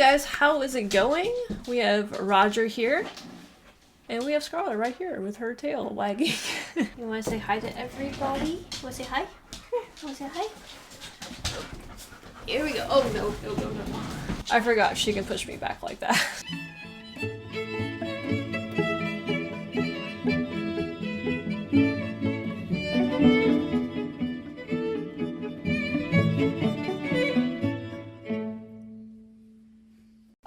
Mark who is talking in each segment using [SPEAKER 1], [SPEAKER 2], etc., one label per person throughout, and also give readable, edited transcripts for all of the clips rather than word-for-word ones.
[SPEAKER 1] guys, how is it going? We have Roger here, and we have Scarlett right here with her tail wagging. You want to say hi to everybody? You want to say hi? You want to say hi? Here we go. Oh, no. I forgot she can push me back like that.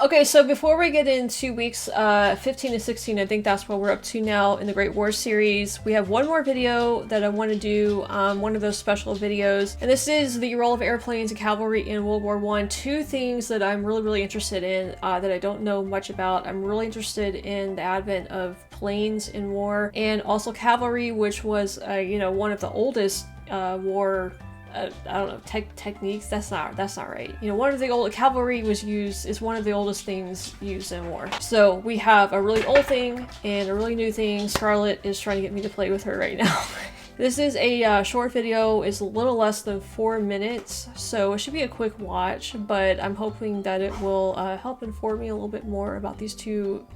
[SPEAKER 1] Okay, so before we get into weeks 15 and 16, I think that's what we're up to now in the Great War series. We have one more video that I want to do, one of those special videos. And this is the role of airplanes and cavalry in World War I. Two things that I'm really interested in that I don't know much about. I'm really interested in the advent of planes in war, and also cavalry, which was, you know, one of the oldest war I don't know, techniques. That's not right. You know, one of the old cavalry is one of the oldest things used in war. So we have a really old thing and a really new thing. Scarlett is trying to get me to play with her right now. This is a short video. It's a little less than 4 minutes, so it should be a quick watch, but I'm hoping that it will help inform me a little bit more about these two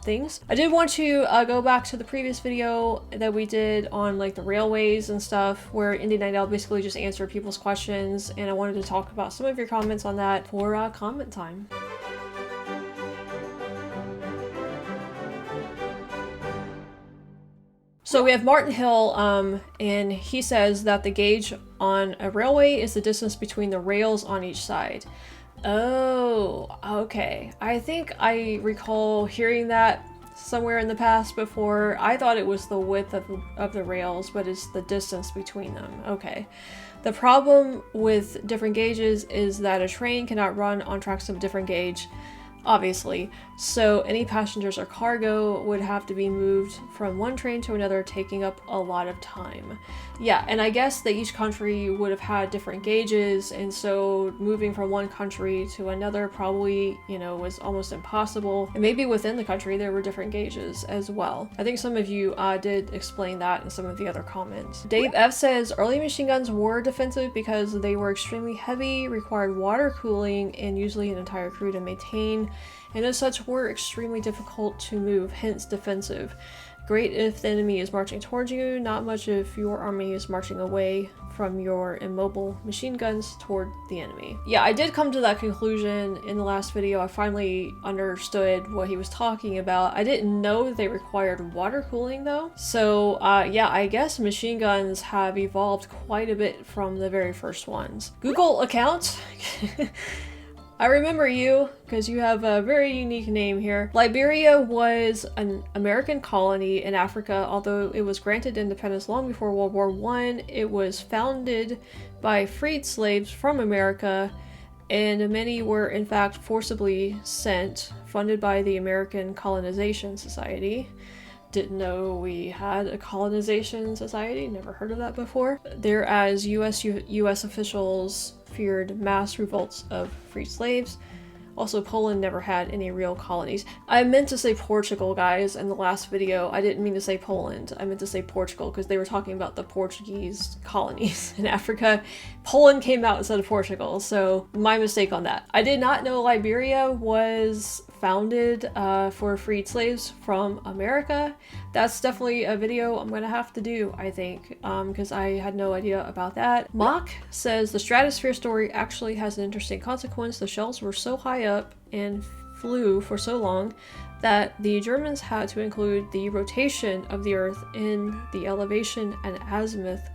[SPEAKER 1] things. I did want to go back to the previous video that we did on like the railways and stuff, where Indy Nightingale basically just answered people's questions, and I wanted to talk about some of your comments on that for comment time. So we have Martin Hill, and he says that the gauge on a railway is the distance between the rails on each side. Oh, okay. I think I recall hearing that somewhere in the past before. I thought it was the width of the rails, but it's the distance between them. Okay. The problem with different gauges is that a train cannot run on tracks of a different gauge, obviously, so any passengers or cargo would have to be moved from one train to another, taking up a lot of time. Yeah, and I guess that each country would have had different gauges, and so moving from one country to another probably, you know, was almost impossible. And maybe within the country there were different gauges as well. I think some of you did explain that in some of the other comments. Dave F says early machine guns were defensive because they were extremely heavy, required water cooling, and usually an entire crew to maintain, and as such were extremely difficult to move, hence defensive. Great if the enemy is marching towards you, not much if your army is marching away from your immobile machine guns toward the enemy. Yeah, I did come to that conclusion in the last video. I finally understood what he was talking about. I didn't know they required water cooling though. So yeah, I guess machine guns have evolved quite a bit from the very first ones. Google account. I remember you because you have a very unique name here. Liberia was an American colony in Africa, although it was granted independence long before World War I. It was founded by freed slaves from America, and many were in fact forcibly sent, funded by the American Colonization Society. Didn't know we had a colonization society, never heard of that before. There, as US officials feared mass revolts of freed slaves. Also, Poland never had any real colonies. I meant to say Portugal, guys, in the last video. I didn't mean to say Poland. I meant to say Portugal because they were talking about the Portuguese colonies in Africa. Poland came out instead of Portugal, so my mistake on that. I did not know Liberia was founded for freed slaves from America. That's definitely a video I'm gonna have to do, I think, because I had no idea about that. Mock says the stratosphere story actually has an interesting consequence. The shells were so high up and flew for so long that the Germans had to include the rotation of the Earth in the elevation and azimuth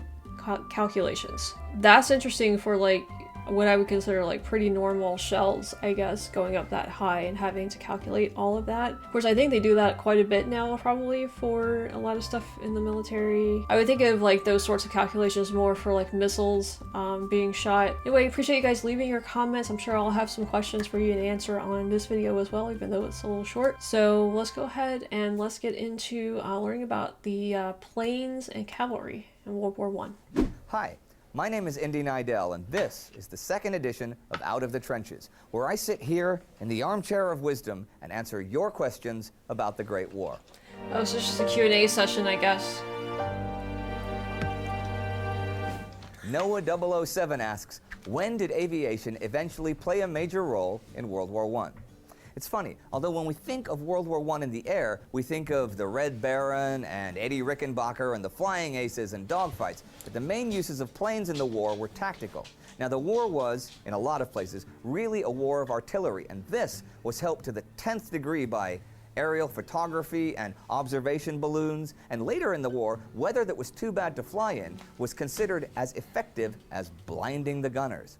[SPEAKER 1] calculations. That's interesting for like what I would consider like pretty normal shells, I guess, going up that high and having to calculate all of that. Of course, I think they do that quite a bit now, probably for a lot of stuff in the military. I would think of like those sorts of calculations more for like missiles being shot. Anyway, appreciate you guys leaving your comments. I'm sure I'll have some questions for you to answer on this video as well, even though it's a little short. So let's go ahead and let's get into learning about the planes and cavalry in World War I.
[SPEAKER 2] Hi. My name is Indy Nightingale, and this is the second edition of Out of the Trenches, where I sit here in the armchair of wisdom and answer your questions about the Great War.
[SPEAKER 1] Oh, so it's just a Q&A session, I guess.
[SPEAKER 2] Noah 007 asks, when did aviation eventually play a major role in World War I? It's funny, although when we think of World War I in the air, we think of the Red Baron and Eddie Rickenbacker and the Flying Aces and dogfights, but the main uses of planes in the war were tactical. Now the war was, in a lot of places, really a war of artillery, and this was helped to the 10th degree by aerial photography and observation balloons, and later in the war, weather that was too bad to fly in was considered as effective as blinding the gunners.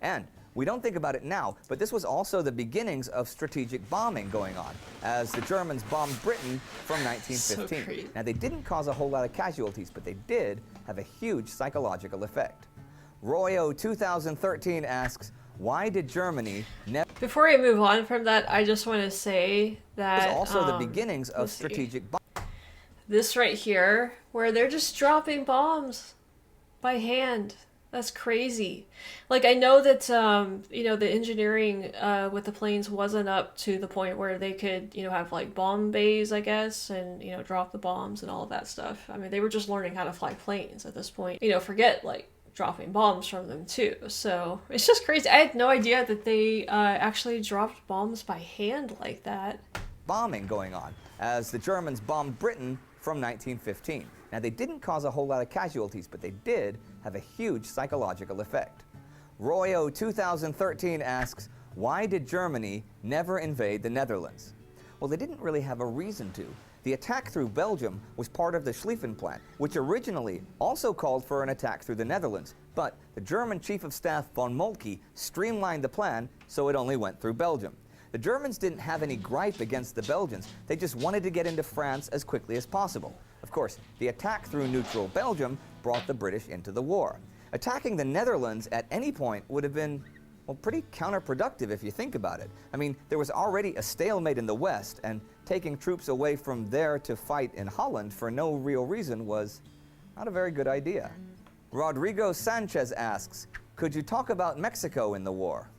[SPEAKER 2] And we don't think about it now, but this was also the beginnings of strategic bombing going on, as the Germans bombed Britain from 1915. Now, they didn't cause a whole lot of casualties, but they did have a huge psychological effect. Royo 2013 asks, why did Germany never...
[SPEAKER 1] Before we move on from that, I just want to say that...
[SPEAKER 2] It was also the beginnings of strategic bombing.
[SPEAKER 1] This right here, where they're just dropping bombs by hand. That's crazy. Like, I know that, you know, the engineering with the planes wasn't up to the point where they could, you know, have, like, bomb bays, I guess, and, you know, drop the bombs and all of that stuff. I mean, they were just learning how to fly planes at this point. You know, forget, like, dropping bombs from them, too. So, it's just crazy. I had no idea that they actually dropped bombs by hand like that.
[SPEAKER 2] Bombing going on, as the Germans bombed Britain from 1915. Now, they didn't cause a whole lot of casualties, but they did have a huge psychological effect. Royo 2013 asks, why did Germany never invade the Netherlands? Well, they didn't really have a reason to. The attack through Belgium was part of the Schlieffen Plan, which originally also called for an attack through the Netherlands, but the German Chief of Staff von Moltke streamlined the plan so it only went through Belgium. The Germans didn't have any gripe against the Belgians, they just wanted to get into France as quickly as possible. Of course, the attack through neutral Belgium brought the British into the war. Attacking the Netherlands at any point would have been, well, pretty counterproductive if you think about it. I mean, there was already a stalemate in the West, and taking troops away from there to fight in Holland for no real reason was not a very good idea. Rodrigo Sanchez asks, could you talk about Mexico in the war?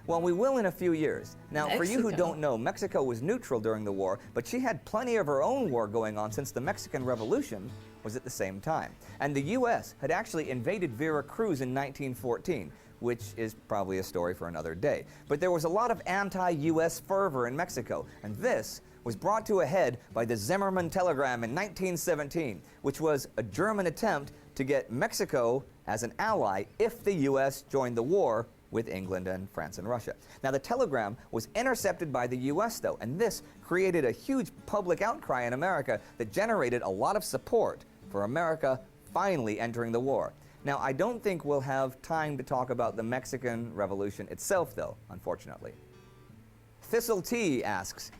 [SPEAKER 2] Well, we will in a few years. Now, for you who don't know, Mexico was neutral during the war, but she had plenty of her own war going on since the Mexican Revolution was at the same time. And the U.S. had actually invaded Veracruz in 1914, which is probably a story for another day. But there was a lot of anti-U.S. fervor in Mexico, and this was brought to a head by the Zimmermann Telegram in 1917, which was a German attempt to get Mexico as an ally if the U.S. joined the war with England and France and Russia. Now, the telegram was intercepted by the U.S., though, and this created a huge public outcry in America that generated a lot of support for America finally entering the war. Now, I don't think we'll have time to talk about the Mexican Revolution itself, though, unfortunately. Thistle T asks,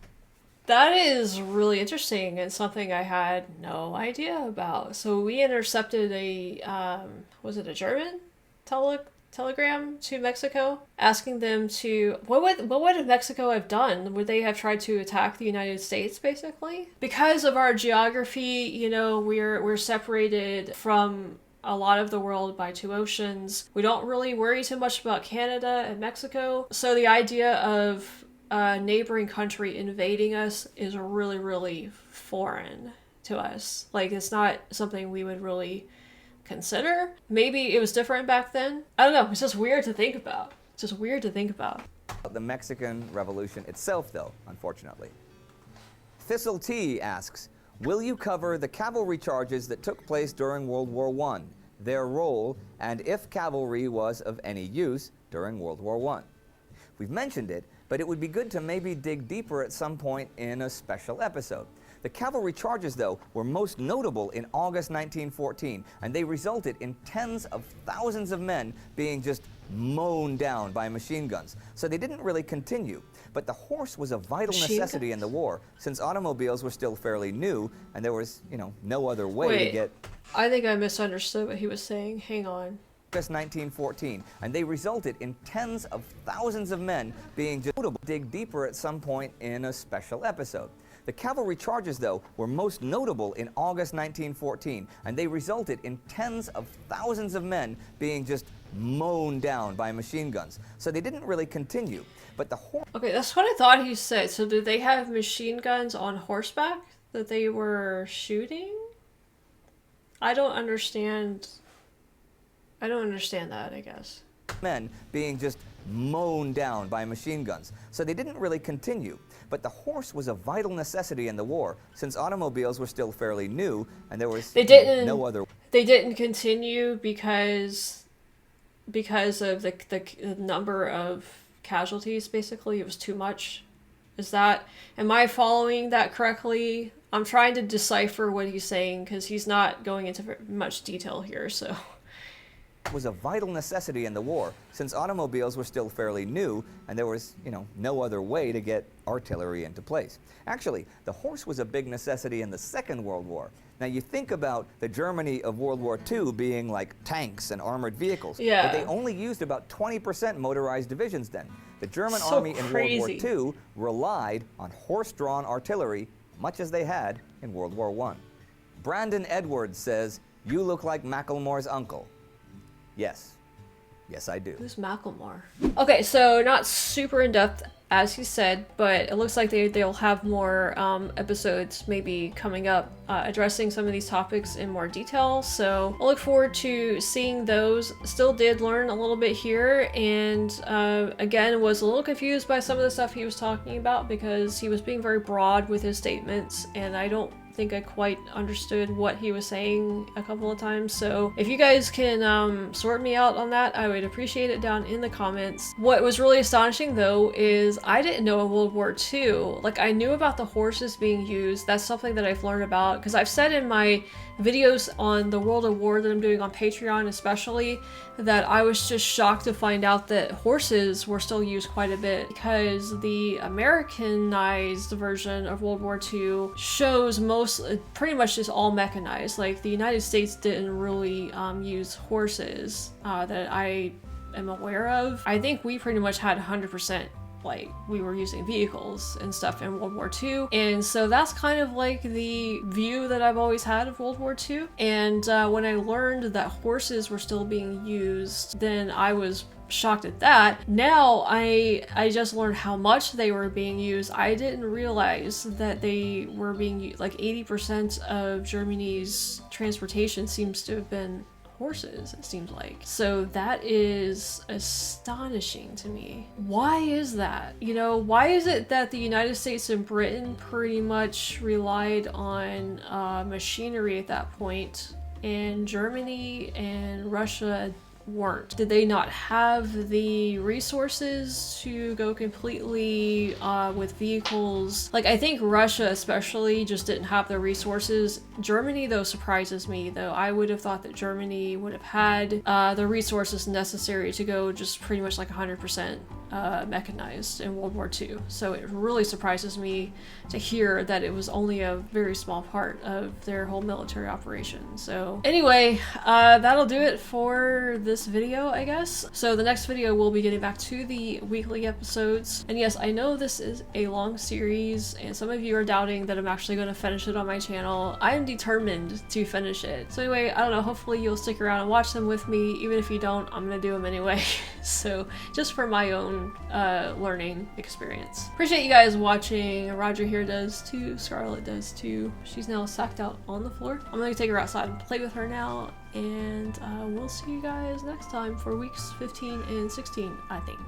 [SPEAKER 1] that is really interesting and something I had no idea about. So we intercepted a, was it a German telegram to Mexico, asking them to, what would Mexico have done? Would they have tried to attack the United States, basically? Because of our geography, you know, we're separated from a lot of the world by two oceans. We don't really worry too much about Canada and Mexico. So the idea of a neighboring country invading us is really, really foreign to us. Like, it's not something we would really consider. Maybe it was different back then. I don't know. It's just weird to think about. It's just weird to think about.
[SPEAKER 2] The Mexican Revolution itself, though, unfortunately. Thistle T asks, will you cover the cavalry charges that took place during World War I, their role, and if cavalry was of any use during World War I? We've mentioned it, but it would be good to maybe dig deeper at some point in a special episode. The cavalry charges, though, were most notable in August 1914, and they resulted in tens of thousands of men being just mown down by machine guns. So they didn't really continue. But the horse was a vital necessity in the war, since automobiles were still fairly new, and there was, you know, no other way to get...
[SPEAKER 1] I think I misunderstood what he was saying. Hang on.
[SPEAKER 2] 1914, and they resulted in tens of thousands of men being just notable. Dig deeper at some point in a special episode. The cavalry charges, though, were most notable in August 1914, and they resulted in tens of thousands of men being just mown down by machine guns. So they didn't really continue. But the horse... Okay,
[SPEAKER 1] that's what I thought he said. So did they have machine guns on horseback that they were shooting? I don't understand that, I guess.
[SPEAKER 2] men being just mown down by machine guns. So they didn't really continue. But the horse was a vital necessity in the war, since automobiles were still fairly new and there was no other.
[SPEAKER 1] They didn't continue because of the number of casualties. Basically, it was too much. Am I following that correctly? I'm trying to decipher what he's saying because he's not going into much detail here. So.
[SPEAKER 2] Was a vital necessity in the war, since automobiles were still fairly new and there was, no other way to get artillery into place. Actually, the horse was a big necessity in the Second World War. Now you think about the Germany of World War II being like tanks and armored vehicles, but they only used about 20% motorized divisions then. The German army in World War II relied on horse-drawn artillery, much as they had in World War I. Brandon Edwards says, "You look like Macklemore's uncle." Yes. Yes, I do.
[SPEAKER 1] Who's Macklemore? Okay, so not super in-depth, as he said, but it looks like they'll have more episodes maybe coming up addressing some of these topics in more detail. So I look forward to seeing those. Still did learn a little bit here, and again, was a little confused by some of the stuff he was talking about because he was being very broad with his statements, and I don't think I quite understood what he was saying a couple of times. So if you guys can sort me out on that, I would appreciate it down in the comments. What was really astonishing though is I didn't know in World War II, like I knew about the horses being used. That's something that I've learned about because I've said in my videos on the World of War that I'm doing on Patreon especially, that I was just shocked to find out that horses were still used quite a bit because the Americanized version of World War II shows pretty much just all mechanized. Like the United States didn't really use horses that I am aware of. I think we pretty much had 100%, like we were using vehicles and stuff in World War II, and so that's kind of like the view that I've always had of World War II. And when I learned that horses were still being used, then I was shocked at that. Now I just learned how much they were being used. I didn't realize that they were being used. Like 80% of Germany's transportation seems to have been horses, it seems like. So that is astonishing to me. Why is that? Why is it that the United States and Britain pretty much relied on machinery at that point, and Germany and Russia weren't? Did they not have the resources to go completely with vehicles? Like I think Russia especially just didn't have the resources. Germany though surprises me though. I would have thought that Germany would have had the resources necessary to go just pretty much like 100% mechanized in World War II. So it really surprises me to hear that it was only a very small part of their whole military operation. So anyway, that'll do it for this video, I guess. So the next video we'll be getting back to the weekly episodes. And yes, I know this is a long series and some of you are doubting that I'm actually going to finish it on my channel. I am determined to finish it. So anyway, I don't know, hopefully you'll stick around and watch them with me. Even if you don't, I'm gonna do them anyway. So just for my own learning experience. Appreciate you guys watching. Roger here does too. Scarlett does too. She's now sacked out on the floor. I'm gonna take her outside and play with her now, and we'll see you guys next time for weeks 15 and 16, I think.